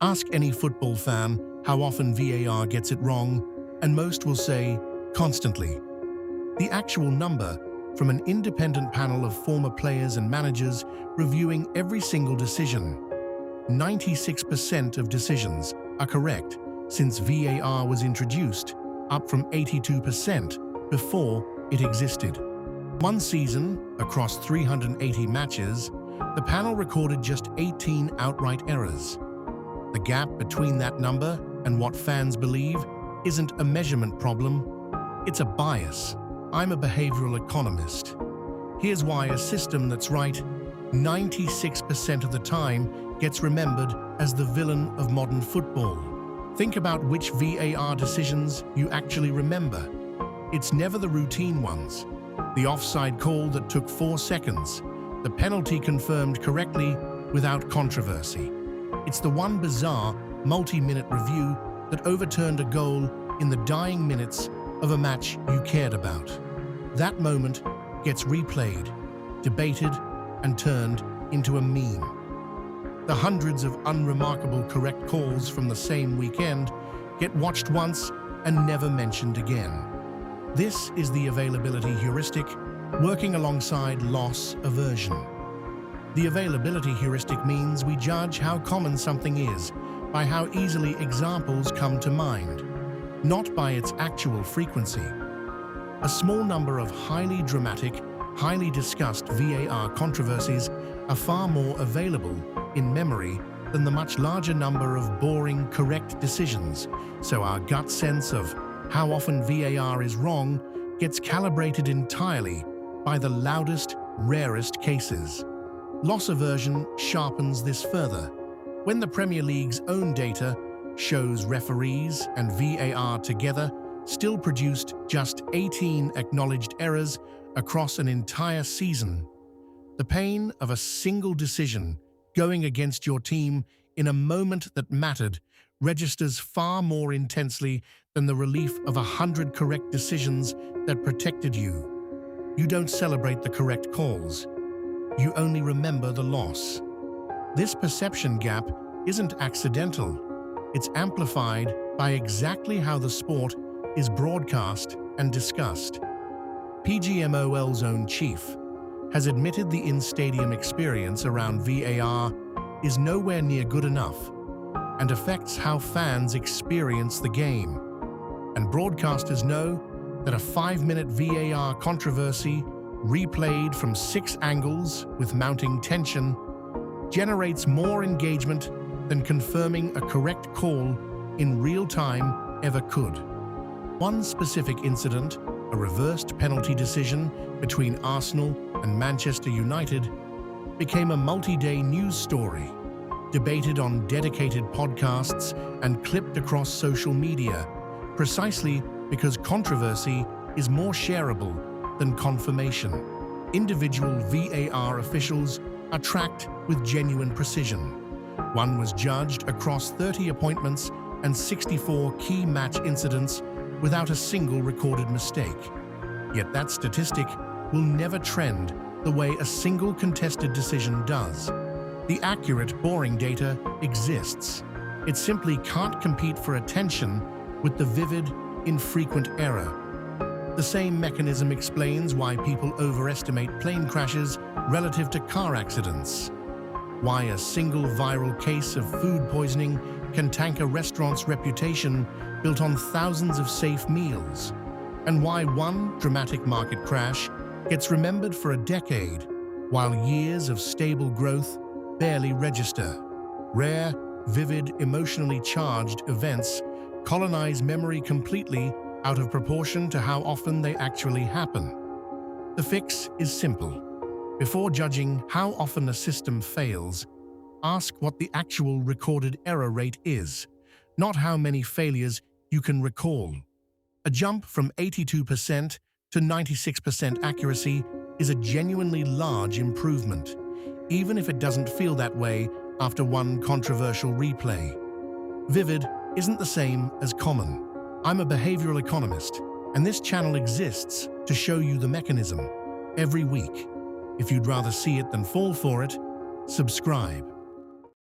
Ask any football fan how often VAR gets it wrong, and most will say, constantly. The actual number, from an independent panel of former players and managers reviewing every single decision. 96% of decisions are correct since VAR was introduced, up from 82% before it existed. One season, across 380 matches, the panel recorded just 18 outright errors. The gap between that number and what fans believe isn't a measurement problem, it's a bias. I'm a behavioral economist. Here's why a system that's right 96% of the time gets remembered as the villain of modern football. Think about which VAR decisions you actually remember. It's never the routine ones. The offside call that took 4 seconds, the penalty confirmed correctly without controversy. It's the one bizarre, multi-minute review that overturned a goal in the dying minutes of a match you cared about. That moment gets replayed, debated, and turned into a meme. The hundreds of unremarkable correct calls from the same weekend get watched once and never mentioned again. This is the availability heuristic, working alongside loss aversion. The availability heuristic means we judge how common something is by how easily examples come to mind, not by its actual frequency. A small number of highly dramatic, highly discussed VAR controversies are far more available in memory than the much larger number of boring, correct decisions, so our gut sense of how often VAR is wrong gets calibrated entirely by the loudest, rarest cases. Loss aversion sharpens this further. When the Premier League's own data shows referees and VAR together still produced just 18 acknowledged errors across an entire season, the pain of a single decision going against your team in a moment that mattered registers far more intensely than the relief of 100 correct decisions that protected you. You don't celebrate the correct calls. You only remember the loss. This perception gap isn't accidental. It's amplified by exactly how the sport is broadcast and discussed. PGMOL's own chief has admitted the in-stadium experience around VAR is nowhere near good enough and affects how fans experience the game. And broadcasters know that a 5-minute VAR controversy replayed from 6 angles with mounting tension generates more engagement than confirming a correct call in real time ever could. One specific incident, a reversed penalty decision between Arsenal and Manchester United, became a multi-day news story, debated on dedicated podcasts and clipped across social media, precisely because controversy is more shareable than confirmation. Individual VAR officials are tracked with genuine precision. One was judged across 30 appointments and 64 key match incidents without a single recorded mistake. Yet that statistic will never trend the way a single contested decision does. The accurate, boring data exists. It simply can't compete for attention with the vivid, infrequent error. The same mechanism explains why people overestimate plane crashes relative to car accidents, why a single viral case of food poisoning can tank a restaurant's reputation built on thousands of safe meals, and why one dramatic market crash gets remembered for a decade, while years of stable growth barely register. Rare, vivid, emotionally charged events colonize memory completely out of proportion to how often they actually happen. The fix is simple. Before judging how often a system fails, ask what the actual recorded error rate is, not how many failures you can recall. A jump from 82% to 96% accuracy is a genuinely large improvement, even if it doesn't feel that way after one controversial replay. Vivid isn't the same as common. I'm a behavioral economist, and this channel exists to show you the mechanism every week. If you'd rather see it than fall for it, subscribe.